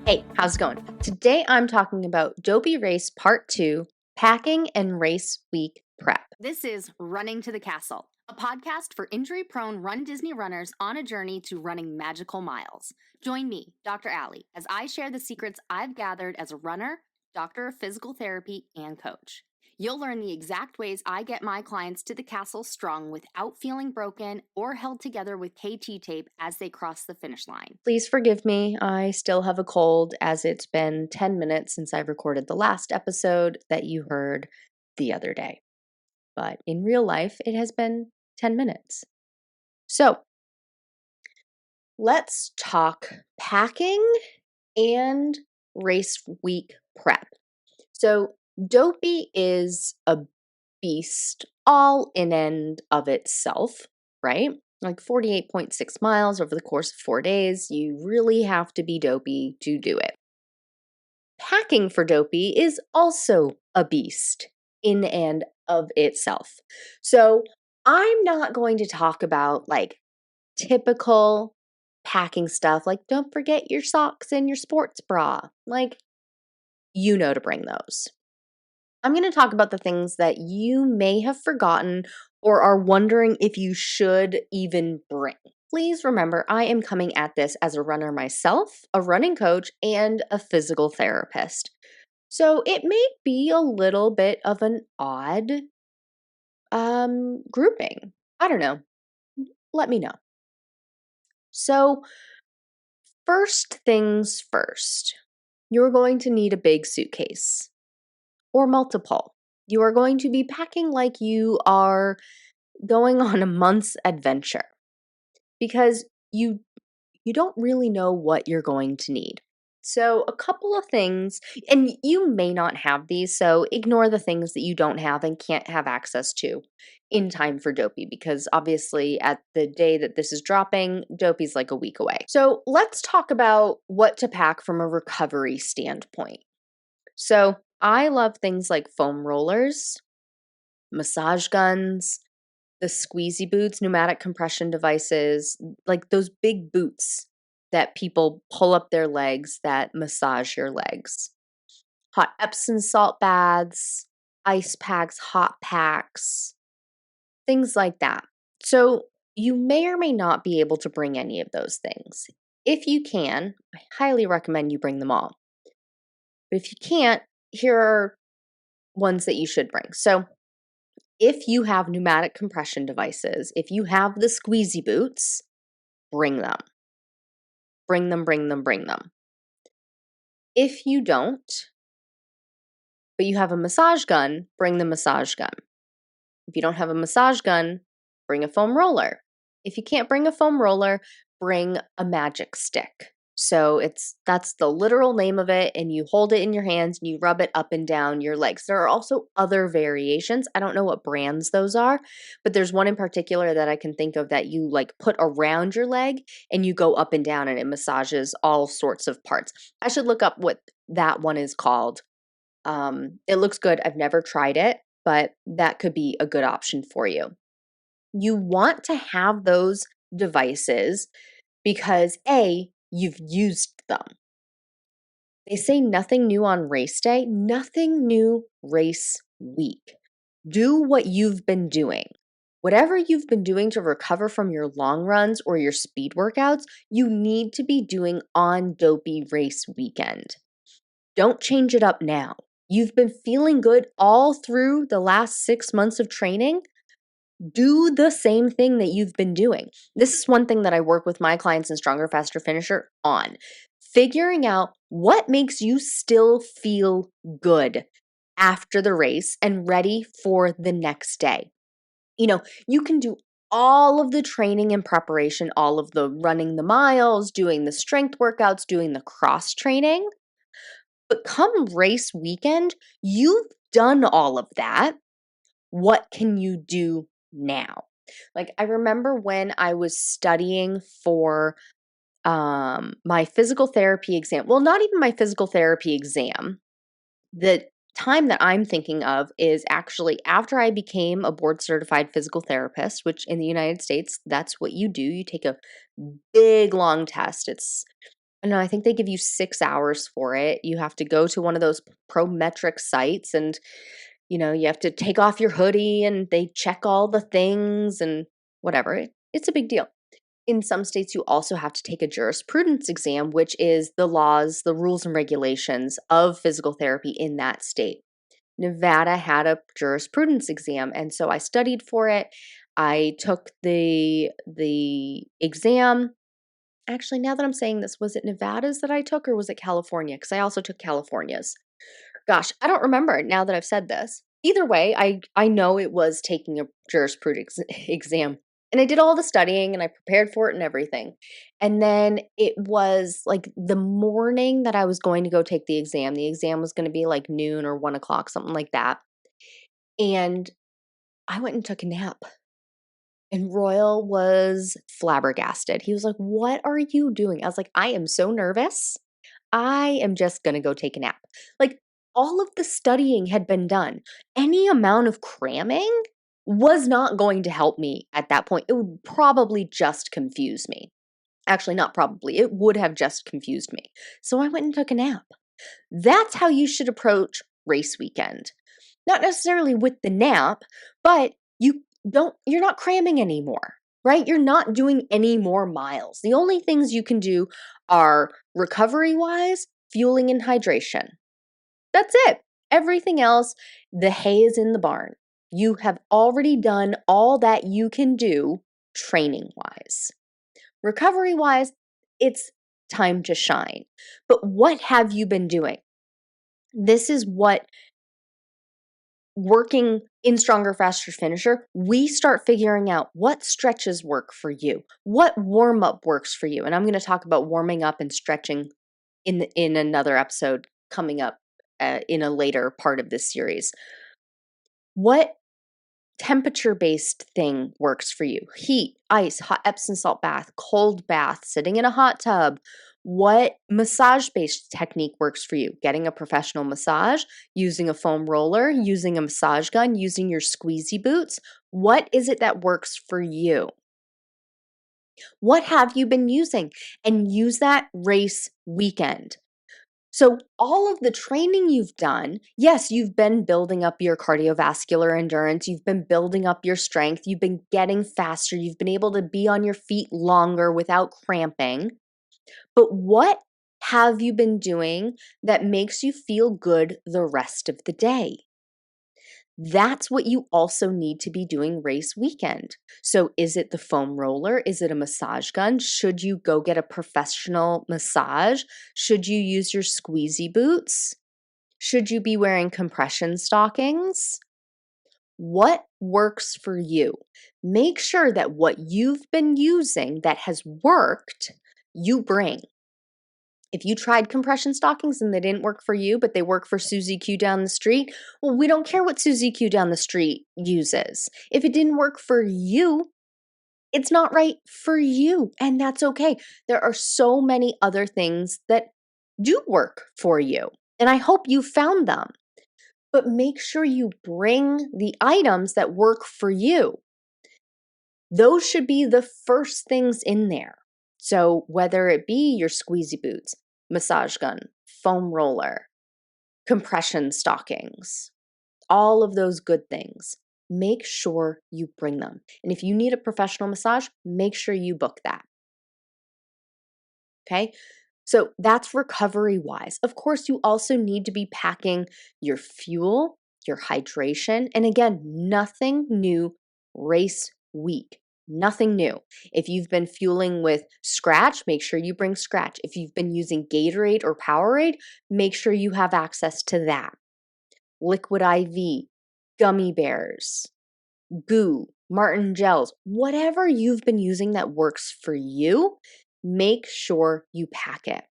Hey, how's it going? Today I'm talking about Dopey Race Part 2, Packing and Race Week Prep. This is Running to the Castle, a podcast for injury-prone RunDisney runners on a journey to running magical miles. Join me, Dr. Allie, as I share the secrets I've gathered as a runner, doctor of physical therapy, and coach. You'll learn the exact ways I get my clients to the castle strong without feeling broken or held together with KT tape as they cross the finish line. Please forgive me, I still have a cold as it's been 10 minutes since I recorded the last episode that you heard the other day. But in real life, it has been 10 minutes. So, let's talk packing and race week prep. So, Dopey is a beast all in and of itself, right? Like 48.6 miles over the course of 4 days. You really have to be dopey to do it. Packing for Dopey is also a beast in and of itself. So I'm not going to talk about like typical packing stuff, like don't forget your socks and your sports bra. Like, you know to bring those. I'm going to talk about the things that you may have forgotten or are wondering if you should even bring. Please remember, I am coming at this as a runner myself, a running coach, and a physical therapist. So it may be a little bit of an odd grouping. I don't know. Let me know. So, first things first, you're going to need a big suitcase. Or multiple. You are going to be packing like you are going on a month's adventure because you don't really know what you're going to need. So, a couple of things, and you may not have these, so ignore the things that you don't have and can't have access to in time for Dopey because obviously at the day that this is dropping, Dopey's like a week away. So, let's talk about what to pack from a recovery standpoint. So, I love things like foam rollers, massage guns, the squeezy boots, pneumatic compression devices, like those big boots that people pull up their legs that massage your legs. Hot Epsom salt baths, ice packs, hot packs, things like that. So, you may or may not be able to bring any of those things. If you can, I highly recommend you bring them all. But if you can't, here are ones that you should bring. So, if you have pneumatic compression devices, if you have the squeezy boots, bring them. Bring them, bring them, bring them. If you don't, but you have a massage gun, bring the massage gun. If you don't have a massage gun, bring a foam roller. If you can't bring a foam roller, bring a magic stick. So that's the literal name of it, and you hold it in your hands and you rub it up and down your legs. There are also other variations. I don't know what brands those are, but there's one in particular that I can think of that you like put around your leg and you go up and down and it massages all sorts of parts. I should look up what that one is called. It looks good. I've never tried it, but that could be a good option for you. You want to have those devices because A, you've used them. They say nothing new on race day, nothing new race week. Do what you've been doing. Whatever you've been doing to recover from your long runs or your speed workouts, you need to be doing on Dopey race weekend. Don't change it up now. You've been feeling good all through the last 6 months of training. Do the same thing that you've been doing. This is one thing that I work with my clients in Stronger, Faster Finisher on. Figuring out what makes you still feel good after the race and ready for the next day. You know, you can do all of the training and preparation, all of the running the miles, doing the strength workouts, doing the cross training. But come race weekend, you've done all of that. What can you do now? Like, I remember when I was studying for my physical therapy exam. Well, not even my physical therapy exam. The time that I'm thinking of is actually after I became a board certified physical therapist, which in the United States, that's what you do. You take a big long test. It's I know, I think they give you 6 hours for it. You have to go to one of those Prometric sites and, you have to take off your hoodie and they check all the things and whatever. It's a big deal. In some states, you also have to take a jurisprudence exam, which is the laws, the rules and regulations of physical therapy in that state. Nevada had a jurisprudence exam, and so I studied for it. I took the exam. Actually, now that I'm saying this, was it Nevada's that I took or was it California? Because I also took California's. Gosh, I don't remember now that I've said this. Either way, I know it was taking a jurisprudence exam. And I did all the studying and I prepared for it and everything. And then it was like the morning that I was going to go take the exam. The exam was going to be like noon or 1 o'clock, something like that. And I went and took a nap. And Royal was flabbergasted. He was like, "What are you doing?" I was like, "I am so nervous. I am just going to go take a nap." Like, all of the studying had been done. Any amount of cramming was not going to help me at that point. It would probably just confuse me. Actually, not probably. It would have just confused me. So I went and took a nap. That's how you should approach race weekend. Not necessarily with the nap, but you're not cramming anymore, right? You're not doing any more miles. The only things you can do are recovery-wise, fueling and hydration. That's it. Everything else, the hay is in the barn. You have already done all that you can do training-wise. Recovery-wise, it's time to shine. But what have you been doing? This is what working in Stronger, Faster, Finisher, we start figuring out what stretches work for you, what warm up works for you. And I'm going to talk about warming up and stretching in another episode coming up in a later part of this series. What temperature-based thing works for you? Heat, ice, hot Epsom salt bath, cold bath, sitting in a hot tub. What massage-based technique works for you? Getting a professional massage, using a foam roller, using a massage gun, using your squeezy boots. What is it that works for you? What have you been using? And use that race weekend. So all of the training you've done, yes, you've been building up your cardiovascular endurance, you've been building up your strength, you've been getting faster, you've been able to be on your feet longer without cramping. But what have you been doing that makes you feel good the rest of the day? That's what you also need to be doing race weekend. So is it the foam roller? Is it a massage gun? Should you go get a professional massage? Should you use your squeezy boots? Should you be wearing compression stockings? What works for you? Make sure that what you've been using that has worked, you bring. If you tried compression stockings and they didn't work for you, but they work for Susie Q down the street, well, we don't care what Susie Q down the street uses. If it didn't work for you, it's not right for you, and that's okay. There are so many other things that do work for you, and I hope you found them. But make sure you bring the items that work for you. Those should be the first things in there. So whether it be your squeezy boots, massage gun, foam roller, compression stockings, all of those good things, make sure you bring them. And if you need a professional massage, make sure you book that. Okay? So that's recovery wise. Of course, you also need to be packing your fuel, your hydration, and again, nothing new race week. Nothing new. If you've been fueling with Scratch, make sure you bring Scratch. If you've been using Gatorade or Powerade, make sure you have access to that. Liquid IV, gummy bears, goo, Martin gels, whatever you've been using that works for you, make sure you pack it.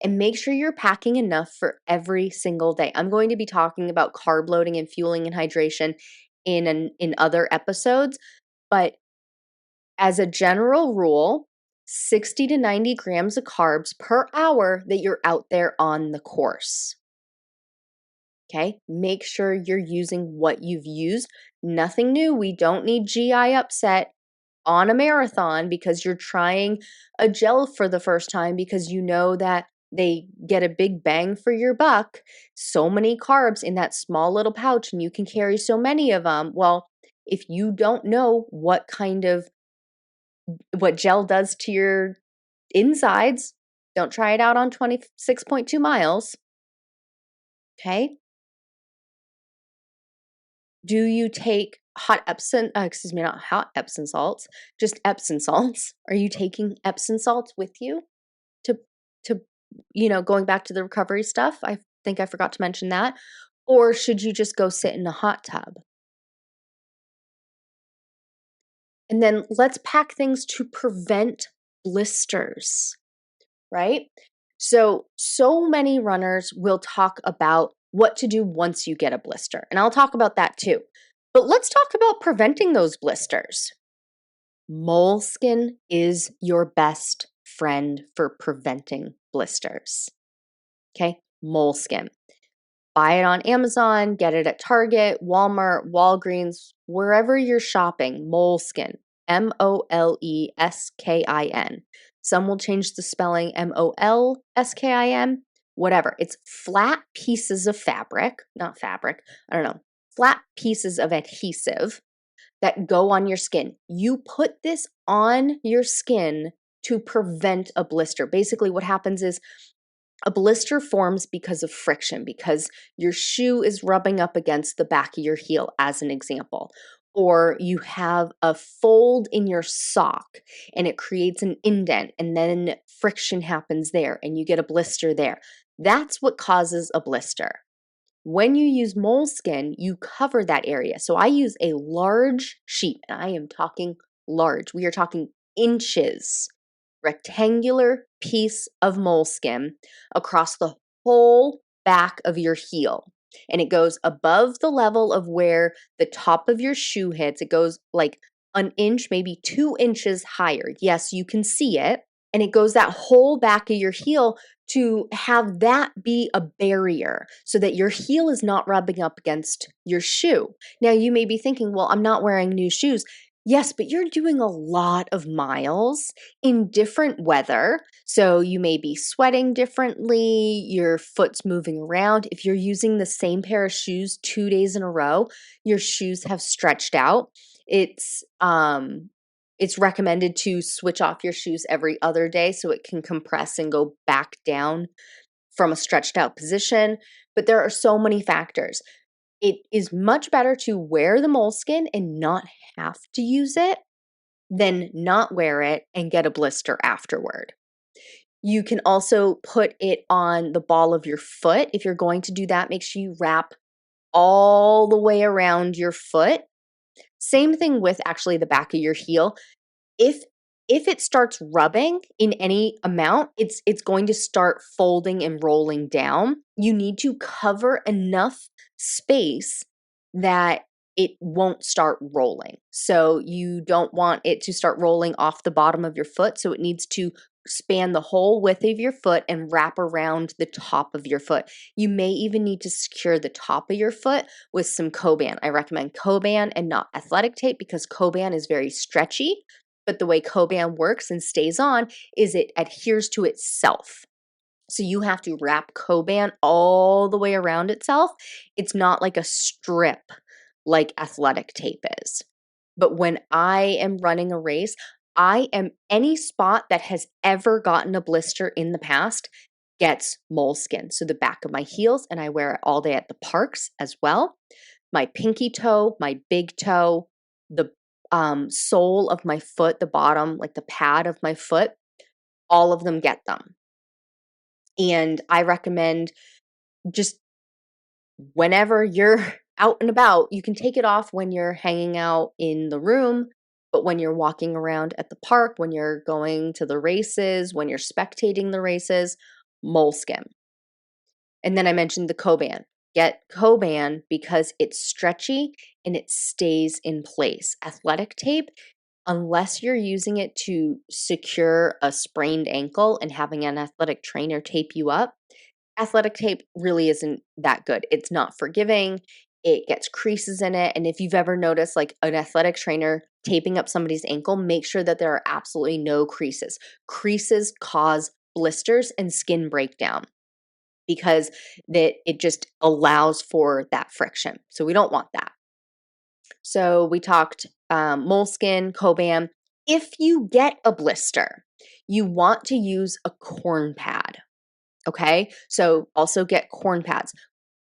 And make sure you're packing enough for every single day. I'm going to be talking about carb loading and fueling and hydration in other episodes, but as a general rule, 60 to 90 grams of carbs per hour that you're out there on the course. Okay, make sure you're using what you've used. Nothing new. We don't need GI upset on a marathon because you're trying a gel for the first time because you know that they get a big bang for your buck, so many carbs in that small little pouch and you can carry so many of them. Well, if you don't know what gel does to your insides, don't try it out on 26.2 miles. Okay? Do you take not hot Epsom salts, just Epsom salts? Are you taking Epsom salts with you to to going back to the recovery stuff? I think I forgot to mention that. Or should you just go sit in a hot tub? And then let's pack things to prevent blisters, right? So many runners will talk about what to do once you get a blister. And I'll talk about that too. But let's talk about preventing those blisters. Moleskin is your best friend for preventing blisters. Okay, moleskin. Buy it on Amazon, get it at Target, Walmart, Walgreens, wherever you're shopping. Moleskin, Moleskin. Some will change the spelling Molskin, whatever. It's flat pieces of fabric, not fabric, flat pieces of adhesive that go on your skin. You put this on your skin to prevent a blister. Basically, what happens is a blister forms because of friction, because your shoe is rubbing up against the back of your heel, as an example. Or you have a fold in your sock and it creates an indent, and then friction happens there and you get a blister there. That's what causes a blister. When you use moleskin, you cover that area. So I use a large sheet, and I am talking large. We are talking inches, rectangular piece of moleskin across the whole back of your heel. And it goes above the level of where the top of your shoe hits. It goes like an inch, maybe 2 inches higher. Yes, you can see it. And it goes that whole back of your heel to have that be a barrier so that your heel is not rubbing up against your shoe. Now, you may be thinking, well, I'm not wearing new shoes. Yes, but you're doing a lot of miles in different weather. So you may be sweating differently, your foot's moving around. If you're using the same pair of shoes 2 days in a row, your shoes have stretched out. It's recommended to switch off your shoes every other day so it can compress and go back down from a stretched out position. But there are so many factors. It is much better to wear the moleskin and not have to use it than not wear it and get a blister afterward. You can also put it on the ball of your foot. If you're going to do that, make sure you wrap all the way around your foot. Same thing with actually the back of your heel. If it starts rubbing in any amount, it's going to start folding and rolling down. You need to cover enough space that it won't start rolling. So you don't want it to start rolling off the bottom of your foot. So it needs to span the whole width of your foot and wrap around the top of your foot. You may even need to secure the top of your foot with some Coban. I recommend Coban and not athletic tape because Coban is very stretchy. But the way Coban works and stays on is it adheres to itself. So you have to wrap Coban all the way around itself. It's not like a strip like athletic tape is. But when I am running a race, any spot that has ever gotten a blister in the past gets moleskin. So the back of my heels, and I wear it all day at the parks as well. My pinky toe, my big toe, the sole of my foot, the bottom, like the pad of my foot, all of them get them. And I recommend just whenever you're out and about, you can take it off when you're hanging out in the room, but when you're walking around at the park, when you're going to the races, when you're spectating the races, moleskin. And then I mentioned the Coban. Get Coban because it's stretchy and it stays in place. Athletic tape, unless you're using it to secure a sprained ankle and having an athletic trainer tape you up, athletic tape really isn't that good. It's not forgiving. it gets creases in it. And if you've ever noticed like an athletic trainer taping up somebody's ankle, make sure that there are absolutely no creases. Creases cause blisters and skin breakdown because it just allows for that friction. So we don't want that. So we talked moleskin, Coban. If you get a blister, you want to use a corn pad. Okay, so also get corn pads.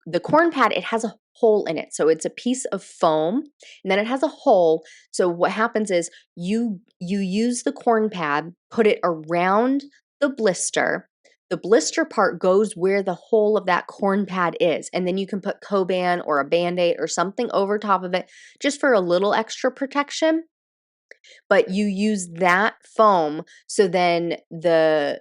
The corn pad, it has a hole in it. So it's a piece of foam and then it has a hole. So what happens is you use the corn pad, put it around the blister. The blister part goes where the hole of that corn pad is. And then you can put Coban or a Band-Aid or something over top of it just for a little extra protection. But you use that foam so then the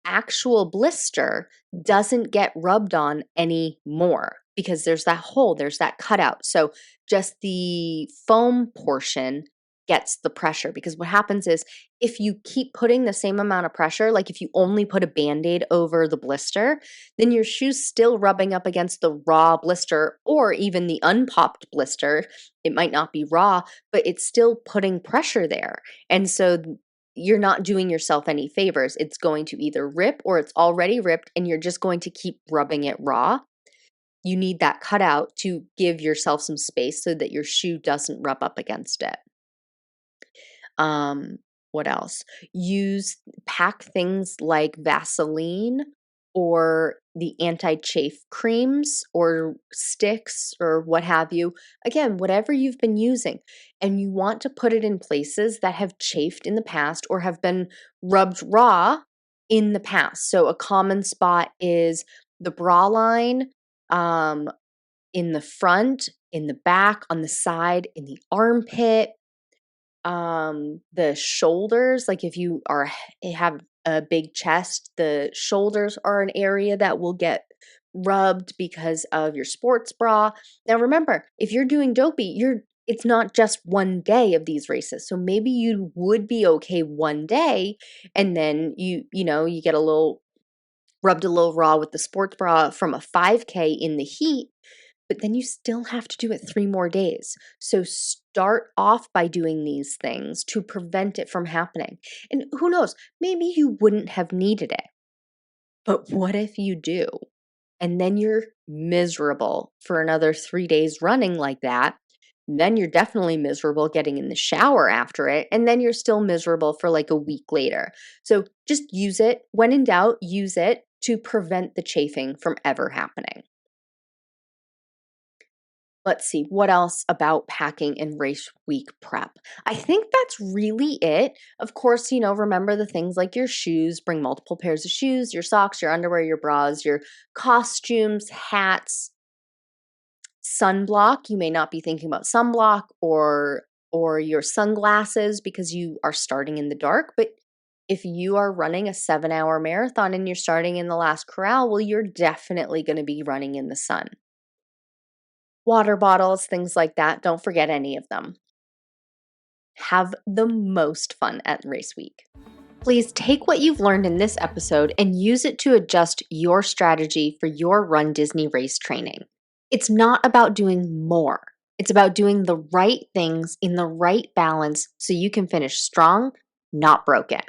actual blister doesn't get rubbed on anymore because there's that hole, there's that cutout. So just the foam portion gets the pressure, because what happens is if you keep putting the same amount of pressure, like if you only put a Band-Aid over the blister, then your shoe's still rubbing up against the raw blister or even the unpopped blister. It might not be raw, but it's still putting pressure there. And so you're not doing yourself any favors. It's going to either rip or it's already ripped and you're just going to keep rubbing it raw. You need that cutout to give yourself some space so that your shoe doesn't rub up against it. What else? Pack things like Vaseline or the anti-chafe creams or sticks or what have you. Again, whatever you've been using, and you want to put it in places that have chafed in the past or have been rubbed raw in the past. So a common spot is the bra line, in the front, in the back, on the side, in the armpit, the shoulders. Like if you have a big chest, the shoulders are an area that will get rubbed because of your sports bra. Now remember, if you're doing Dopey, it's not just one day of these races. So maybe you would be okay one day and then you get rubbed a little raw with the sports bra from a 5K in the heat, but then you still have to do it 3 more days. So start off by doing these things to prevent it from happening. And who knows, maybe you wouldn't have needed it. But what if you do? And then you're miserable for another 3 days running like that. Then you're definitely miserable getting in the shower after it. And then you're still miserable for like a week later. So just use it. When in doubt, use it to prevent the chafing from ever happening. Let's see, what else about packing and race week prep? I think that's really it. Of course, remember the things like your shoes, bring multiple pairs of shoes, your socks, your underwear, your bras, your costumes, hats, sunblock. You may not be thinking about sunblock or your sunglasses because you are starting in the dark, but if you are running a 7-hour marathon and you're starting in the last corral, well, you're definitely going to be running in the sun. Water bottles, things like that. Don't forget any of them. Have the most fun at race week. Please take what you've learned in this episode and use it to adjust your strategy for your RunDisney race training. It's not about doing more. It's about doing the right things in the right balance so you can finish strong, not broken.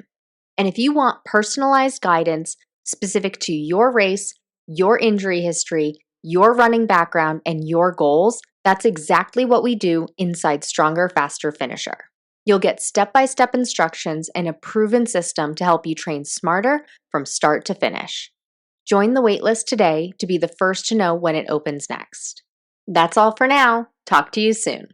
And if you want personalized guidance specific to your race, your injury history, your running background, and your goals, that's exactly what we do inside Stronger, Faster, Finisher. You'll get step-by-step instructions and a proven system to help you train smarter from start to finish. Join the waitlist today to be the first to know when it opens next. That's all for now. Talk to you soon.